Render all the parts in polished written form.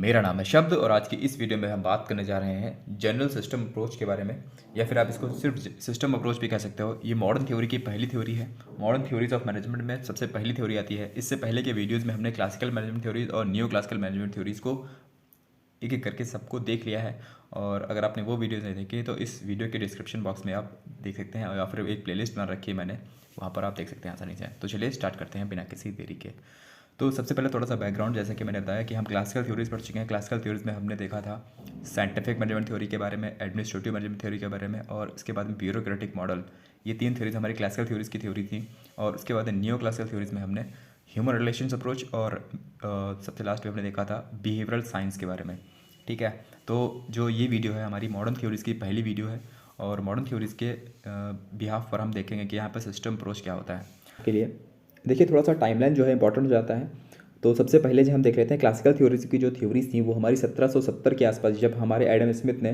मेरा नाम है शब्द और आज की इस वीडियो में हम बात करने जा रहे हैं जनरल सिस्टम अप्रोच के बारे में, या फिर आप इसको सिर्फ सिस्टम अप्रोच भी कह सकते हो। ये मॉडर्न थ्योरी की पहली थ्योरी है। मॉडर्न थ्योरीज ऑफ मैनेजमेंट में सबसे पहली थ्योरी आती है। इससे पहले के वीडियोज़ में हमने क्लासिकल मैनेजमेंट थ्योरीज और न्यू क्लासिकल मैनेजमेंट थ्योरीज को एक एक करके सबको देख लिया है। और अगर आपने वो वीडियोज़ नहीं देखे तो इस वीडियो के डिस्क्रिप्शन बॉक्स में आप देख सकते हैं, या फिर एक प्लेलिस्ट बना रखी है मैंने, वहाँ पर आप देख सकते हैं आसानी से। तो चलिए स्टार्ट करते हैं बिना किसी देरी के। तो सबसे पहले थोड़ा सा बैकग्राउंड, जैसे कि मैंने बताया कि हम क्लासिकल थ्योरीज पढ़ चुके हैं। क्लासिकल थ्योरीज में हमने देखा था साइंटिफिक मैनेजमेंट थ्योरी के बारे में, एडमिनिस्ट्रेटिव मैनेजमेंट थ्योरी के बारे में, और इसके बाद में ब्यूरोक्रेटिक मॉडल। ये तीन थ्योरीज हमारी क्लासिकल थ्योरीज की थ्योरी थी। और उसके बाद न्यू क्लासिकल थ्योरीज में हमने ह्यूमन रिलेशंस अप्रोच और सबसे लास्ट में हमने देखा था बिहेवियरल साइंस के बारे में। ठीक है, तो जो ये वीडियो है हमारी मॉडर्न थ्योरीज़ की पहली वीडियो है, और मॉडर्न थ्योरीज़ के बिहाफ पर हम देखेंगे कि यहाँ पर सिस्टम अप्रोच क्या होता है। के लिए देखिए, थोड़ा सा टाइमलाइन जो है इंपॉर्टेंट हो जाता है। तो सबसे पहले जो हम देख लेते हैं क्लासिकल थ्योरीज की जो थ्योरीज थी वो हमारी 1770 के आसपास, जब हमारे एडम स्मिथ ने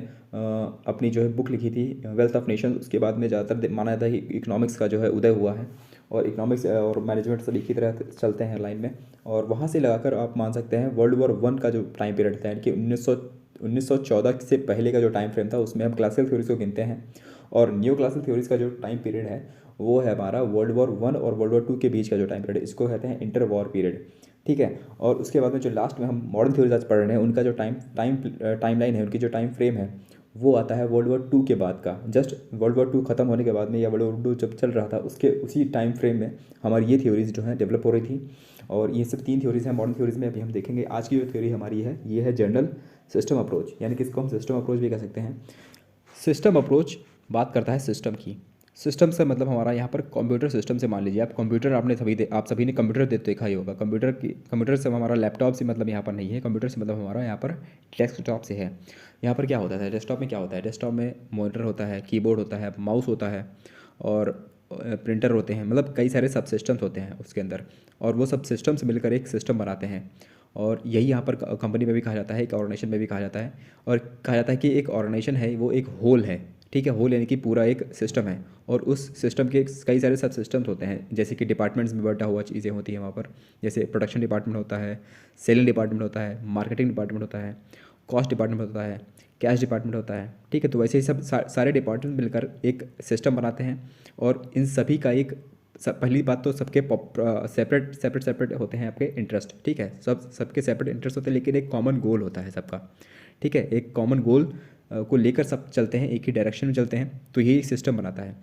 अपनी जो है बुक लिखी थी वेल्थ ऑफ नेशन। उसके बाद में ज़्यादातर माना जाता है कि इकोनॉमिक्स का जो है उदय हुआ है, और इकोनॉमिक्स और मैनेजमेंट सब एक ही तरह चलते हैं लाइन में। और वहाँ से लगाकर आप मान सकते हैं वर्ल्ड वॉर वन का जो टाइम पीरियड था, यानी कि 1914 से पहले का जो टाइम फ्रेम था, उसमें हम क्लासिकल थ्योरीज को गिनते हैं। और न्यू क्लासिकल थ्योरीज का जो टाइम पीरियड है वो है हमारा वर्ल्ड वॉर वन और वर्ल्ड वॉर टू के बीच का जो टाइम पीरियड है, इसको कहते हैं इंटर वॉर पीरियड। ठीक है, और उसके बाद में जो लास्ट में हम मॉडर्न थ्योरीज आज पढ़ रहे हैं, उनका जो टाइम लाइन है, उनकी जो टाइम फ्रेम है, वो आता है वर्ल्ड वॉर टू के बाद का। जस्ट वर्ल्ड वॉर टू खत्म होने के बाद में, या वर्ल्ड वॉर टू जब चल रहा था उसके उसी टाइम फ्रेम में हमारी ये थ्योरीज जो हैं डेवलप हो रही थी। और ये सब तीन थ्योरीज हैं मॉडर्न थ्योरीज में। अभी हम देखेंगे आज की जो थ्योरी हमारी है, ये है जनरल सिस्टम अप्रोच, यानी कि इसको हम सिस्टम अप्रोच भी कह सकते हैं। सिस्टम अप्रोच बात करता है सिस्टम की। सिस्टम से मतलब हमारा यहाँ पर कंप्यूटर सिस्टम से, मान लीजिए आप कंप्यूटर, आप सभी ने कंप्यूटर देखा ही होगा। कंप्यूटर से हमारा लैपटॉप से मतलब यहाँ पर नहीं है। कंप्यूटर से मतलब हमारा यहाँ पर डेस्कटॉप से है। यहाँ पर क्या होता है डेस्कटॉप में, क्या होता है डेस्कटॉप में मॉनिटर होता है, कीबोर्ड होता है, माउस होता है, और प्रिंटर होते हैं। मतलब कई सारे सब सिस्टम्स होते हैं उसके अंदर, और वो सब सिस्टम्स मिलकर एक सिस्टम बनाते हैं। और यही यहाँ पर कंपनी में भी कहा जाता है, एक ऑर्गेनाइजेशन में भी कहा जाता है। और कहा जाता है कि एक ऑर्गेनाइजेशन है वो एक होल है। ठीक है, होल यानी कि पूरा एक सिस्टम है, और उस सिस्टम के कई सारे सब सिस्टम्स होते हैं, जैसे कि डिपार्टमेंट्स में बटा हुआ चीज़ें होती हैं वहाँ पर। जैसे प्रोडक्शन डिपार्टमेंट होता है, सेलिंग डिपार्टमेंट होता है, मार्केटिंग डिपार्टमेंट होता है, कॉस्ट डिपार्टमेंट होता है, कैश डिपार्टमेंट होता है। ठीक है, तो वैसे ही सब सारे डिपार्टमेंट मिलकर एक सिस्टम बनाते हैं। और इन सभी का एक पहली बात तो सबके सेपरेट होते हैं आपके इंटरेस्ट। ठीक है, सबके सेपरेट इंटरेस्ट होते हैं, लेकिन एक कॉमन गोल होता है सबका। ठीक है, एक कॉमन गोल को लेकर सब चलते हैं, एक ही डायरेक्शन में चलते हैं, तो यही सिस्टम बनाता है।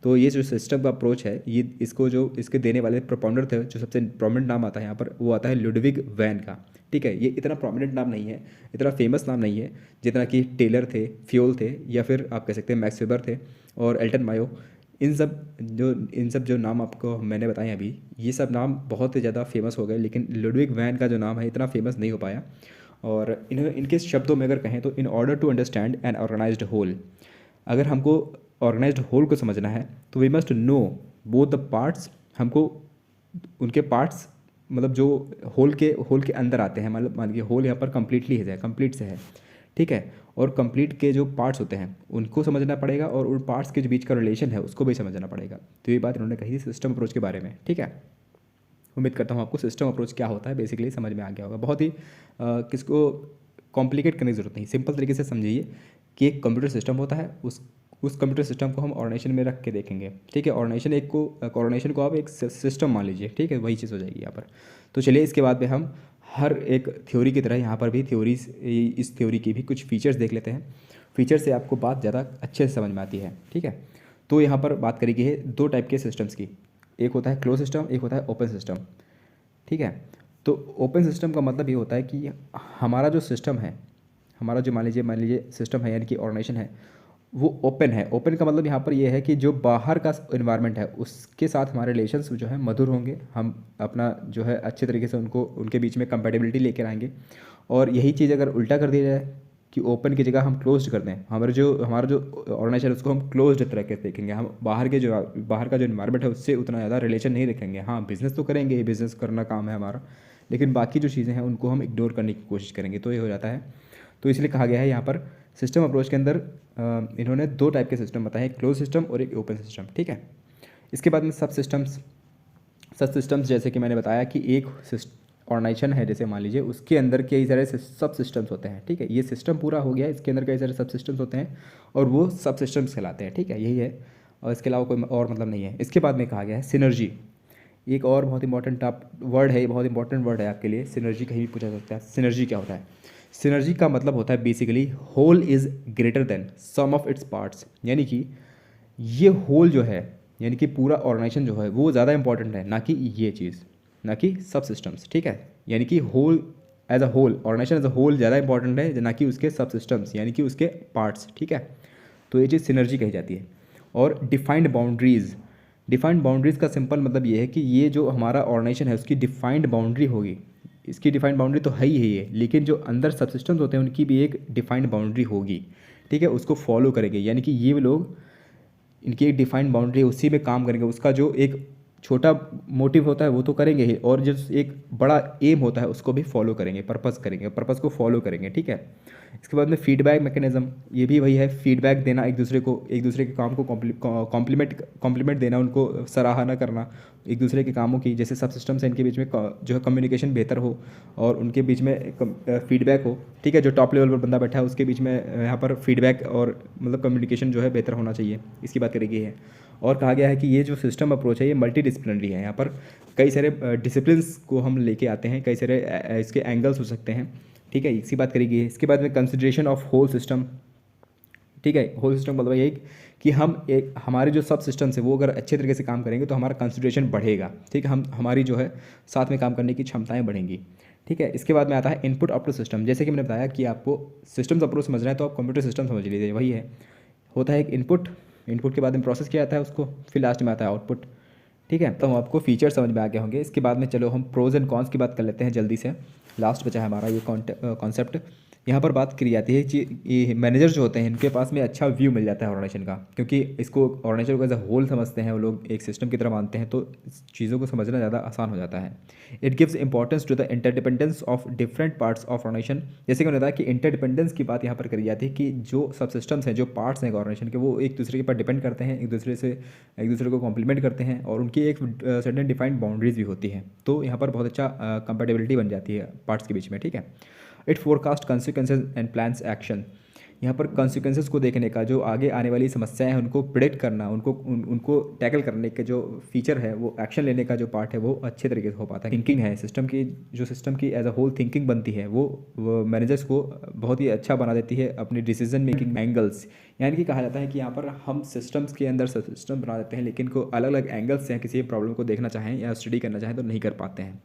तो ये जो सिस्टम का अप्रोच है, ये इसको जो इसके देने वाले प्रोपाउंडर थे, जो सबसे प्रोमिनेंट नाम आता है यहाँ पर, वो आता है लुडविग वैन का। ठीक है, ये इतना प्रोमिनेंट नाम नहीं है, इतना फेमस नाम नहीं है जितना कि टेलर थे, फ्योल थे, या फिर आप कह सकते हैं मैक्स वेबर थे और एल्टन मायो। इन सब जो नाम आपको मैंने बताए अभी, ये सब नाम बहुत ही ज़्यादा फेमस हो गए, लेकिन लुडविग वैन का जो नाम है इतना फेमस नहीं हो पाया। और इनके शब्दों में अगर कहें तो, in order to understand an organised whole, अगर हमको ऑर्गेनाइज्ड होल को समझना है तो we must know both the parts. हमको उनके पार्ट्स, मतलब जो होल के अंदर आते हैं, मतलब मान लीजिए होल यहाँ पर कम्प्लीटली है, कंप्लीट से है। ठीक है, और कंप्लीट के जो पार्ट्स होते हैं उनको समझना पड़ेगा, और उन पार्ट्स के बीच का रिलेशन है उसको भी समझना पड़ेगा। तो ये बात इन्होंने कही थी सिस्टम अप्रोच के बारे में। ठीक है, उम्मीद करता हूँ आपको सिस्टम अप्रोच क्या होता है बेसिकली समझ में आ गया होगा। बहुत ही किसको कॉम्प्लिकेट करने की ज़रूरत नहीं, सिंपल तरीके से समझिए कि एक कंप्यूटर सिस्टम होता है, उस कंप्यूटर सिस्टम को हम ऑर्गेनाइजेशन में रख के देखेंगे। ठीक है, ऑर्गेनाइजेशन को आप एक सिस्टम मान लीजिए। ठीक है, वही चीज़ हो जाएगी यहाँ पर। तो चलिए इसके बाद में हम हर एक थ्योरी की तरह यहाँ पर भी इस थ्योरी की भी कुछ फीचर्स देख लेते हैं। फीचर से आपको बात ज़्यादा अच्छे से समझ में आती है। ठीक है, तो यहाँ पर बात करेगी है दो टाइप के सिस्टम्स की, एक होता है क्लोज सिस्टम, एक होता है ओपन सिस्टम। ठीक है, तो ओपन सिस्टम का मतलब ये होता है कि हमारा जो सिस्टम है, हमारा जो मान लीजिए सिस्टम है, यानी कि ऑर्गेनाइजेशन है, वो ओपन है। ओपन का मतलब यहाँ पर ये है कि जो बाहर का इन्वायरमेंट है उसके साथ हमारे रिलेशंस जो है मधुर होंगे। हम अपना जो है अच्छे तरीके से उनके बीच में कंपेटिबिलिटी लेकर आएंगे। और यही चीज़ अगर उल्टा कर दी जाए कि ओपन की जगह हम क्लोज्ड कर दें, हमारा जो ऑर्गेनाइजेशन उसको हम क्लोज्ड तरीके से देखेंगे, हम बाहर का जो इन्वायरमेंट है उससे उतना ज़्यादा रिलेशन नहीं रखेंगे। हाँ, बिज़नेस तो करेंगे, बिज़नेस करना काम है हमारा, लेकिन बाकी जो चीज़ें हैं उनको हम इग्नोर करने की कोशिश करेंगे, तो ये हो जाता है। तो इसलिए कहा गया है यहाँ पर सिस्टम अप्रोच के अंदर इन्होंने दो टाइप के सिस्टम बताए, एक क्लोज सिस्टम और एक ओपन सिस्टम। ठीक है, इसके बाद में सब सिस्टम्स जैसे कि मैंने बताया कि एक ऑर्गेनाइजेशन है, जैसे मान लीजिए उसके अंदर कई सारे सब सिस्टम्स होते हैं, ठीक है। ये सिस्टम पूरा हो गया, इसके अंदर कई सारे सब सिस्टम्स होते हैं और वो सब सिस्टम्स कहलाते हैं, ठीक है, यही है और इसके अलावा कोई और मतलब नहीं है। इसके बाद में कहा गया है सिनर्जी, एक और बहुत इंपॉर्टेंट आप वर्ड है, बहुत इंपॉर्टेंट वर्ड है आपके लिए। सिनर्जी कहीं भी पूछा सकता है, सिनर्जी क्या होता है। सिनर्जी का मतलब होता है basically whole is greater than sum of its parts, यानी कि ये होल जो है, यानी कि पूरा ऑर्गेनाइजेशन जो है वो ज़्यादा इंपॉर्टेंट है, ना कि ये चीज़, ना कि सब सिस्टम्स, ठीक है। यानी कि whole as a whole, organisation as a whole ज़्यादा इंपॉर्टेंट है ना कि उसके सब सिस्टम्स, यानी कि उसके पार्ट्स, ठीक है। तो ये चीज़ सिनर्जी कही जाती है। और डिफाइंड बाउंड्रीज़, डिफाइंड बाउंड्रीज़ का सिंपल मतलब ये है कि ये जो हमारा ऑर्गेनाइजेशन है उसकी डिफाइंड बाउंड्री होगी। इसकी डिफाइंड बाउंड्री तो है ही है, लेकिन जो अंदर सब सिस्टम्स होते हैं उनकी भी एक डिफाइंड बाउंड्री होगी, ठीक है, उसको फॉलो करेंगे। यानी कि ये लोग, इनकी एक डिफाइंड बाउंड्री है, उसी में काम करेंगे। उसका जो एक छोटा मोटिव होता है वो तो करेंगे ही, और जो एक बड़ा एम होता है उसको भी फॉलो करेंगे, पर्पस करेंगे, पर्पस को फॉलो करेंगे, ठीक है। इसके बाद में फीडबैक मैकेनिज्म, ये भी वही है, फीडबैक देना एक दूसरे को, एक दूसरे के काम को कॉम्प्लीमेंट देना, उनको सराहना करना एक दूसरे के कामों की। जैसे सब सिस्टम्स हैं इनके बीच में जो है कम्युनिकेशन बेहतर हो और उनके बीच में फीडबैक हो, ठीक है। जो टॉप लेवल पर बंदा बैठा है उसके बीच में यहाँ पर फीडबैक और मतलब कम्युनिकेशन जो है बेहतर होना चाहिए, इसकी बात करेगी है। और कहा गया है कि ये जो सिस्टम अप्रोच है ये मल्टी डिसिप्लिनरी है। यहाँ पर कई सारे डिसिप्लिन्स को हम लेके आते हैं, कई सारे इसके एंगल्स हो सकते हैं, ठीक है, इसी बात करेगी। इसके बाद में कंसिडरेशन ऑफ होल सिस्टम, ठीक है। होल सिस्टम मतलब ये कि हम एक हमारे जो सब सिस्टम्स है वो अगर अच्छे तरीके से काम करेंगे तो हमारा कंसिडरेशन बढ़ेगा, ठीक है, हम हमारी जो है साथ में काम करने की क्षमताएँ बढ़ेंगी, ठीक है। इसके बाद में आता है इनपुट आउटपुट सिस्टम। जैसे कि मैंने बताया कि आपको सिस्टम्स अप्रोच समझना है तो आप कंप्यूटर सिस्टम समझ लीजिए, वही है। होता है एक इनपुट, इनपुट के बाद में प्रोसेस किया जाता है उसको, फिर लास्ट में आता है आउटपुट, ठीक है। तो हम आपको फीचर समझ में आ गए होंगे। इसके बाद में चलो हम प्रोज एंड कॉन्स की बात कर लेते हैं जल्दी से। लास्ट बचा है हमारा ये कॉन्सेप्ट। यहाँ पर बात करी जाती है कि ये मैनेजर जो होते हैं इनके पास में अच्छा व्यू मिल जाता है ऑर्गेनाइजेशन का, क्योंकि इसको ऑर्गेनाइजेशन को एज अ होल समझते हैं वो लोग, एक सिस्टम की तरह मानते हैं, तो चीज़ों को समझना ज़्यादा आसान हो जाता है। It gives importance to the interdependence of different parts of organisation. जैसे कि मैंने बताया कि इंटरडिपेंडेंस की बात यहाँ पर करी जाती है कि जो सब सिस्टम्स हैं, जो पार्ट्स हैं ऑर्गेनाइजेशन के, वो एक दूसरे के ऊपर डिपेंड करते हैं, एक दूसरे को कॉम्प्लीमेंट करते हैं और उनकी एक सर्टेन डिफाइंड बाउंड्रीज भी होती हैं। तो यहाँ पर बहुत अच्छा कंपेटेबिलिटी बन जाती है पार्ट्स के बीच में, ठीक है। It forecast consequences and plans action. यहाँ पर कॉन्सिक्वेंसेज को देखने का, जो आगे आने वाली समस्याएं हैं उनको प्रिडिक्ट करना, उनको टैकल करने के जो फीचर है, वो एक्शन लेने का जो पार्ट है वो अच्छे तरीके से हो पाता है। थिंकिंग है सिस्टम की एज अ होल थिंकिंग बनती है, वो मैनेजर्स को बहुत ही अच्छा बना देती है अपनी डिसीजन मेकिंग एंगल्स। यानी कि कहा जाता है कि यहाँ पर हम सिस्टम्स के अंदर सिस्टम बना देते हैं, लेकिन को अलग अलग एंगल्स से किसी प्रॉब्लम को देखना चाहें या स्टडी करना चाहें तो नहीं कर पाते हैं,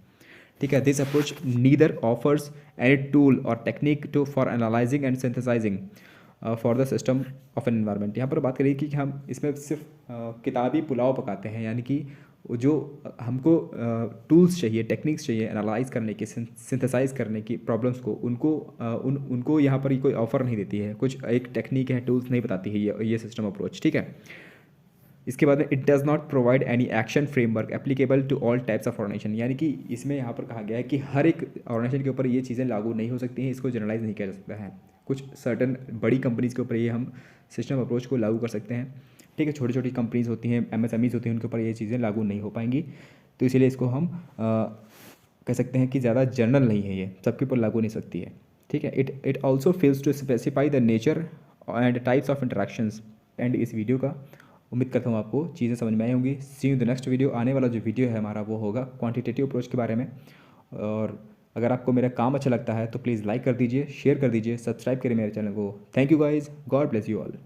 ठीक है। This approach neither offers any tool और technique to for analysing and synthesising for the system of an environment. यहाँ पर बात करिए कि हम इसमें सिर्फ किताबी पुलाव पकाते हैं, यानी कि जो हमको टूल्स चाहिए, टेक्निक्स चाहिए एनालाइज करने की, सिंथेसाइज करने की प्रॉब्लम्स को, उनको यहाँ पर कोई ऑफर नहीं देती है, कुछ एक टेक्निक है, टूल्स नहीं बताती है ये सिस्टम अप्रोच, ठीक है। इसके बाद में it does not provide any action framework applicable to all types of organisation. यानी कि इसमें यहाँ पर कहा गया है कि हर एक ऑर्गेनाइजेशन के ऊपर ये चीज़ें लागू नहीं हो सकती हैं, इसको जनरलाइज नहीं किया जा सकता है। कुछ सर्टन बड़ी कंपनीज़ के ऊपर ये हम सिस्टम अप्रोच को लागू कर सकते हैं, ठीक है। छोटी छोटी कंपनीज़ होती हैं, MSMEs होती हैं, उनके ऊपर ये चीज़ें लागू नहीं हो पाएंगी, तो इसीलिए इसको हम कह सकते हैं कि ज़्यादा जनरल नहीं है, ये सबके ऊपर लागू नहीं सकती है, ठीक है। It also fails to specify the nature and types of interactions. And इस वीडियो का उम्मीद करता हूँ आपको चीज़ें समझ में आई होंगी। सी यू द नेक्स्ट वीडियो। आने वाला जो वीडियो है हमारा वो होगा क्वांटिटेटिव अप्रोच के बारे में। और अगर आपको मेरा काम अच्छा लगता है तो प्लीज़ लाइक कर दीजिए, शेयर कर दीजिए, सब्सक्राइब करिए मेरे चैनल को। Thank you guys, God bless you all.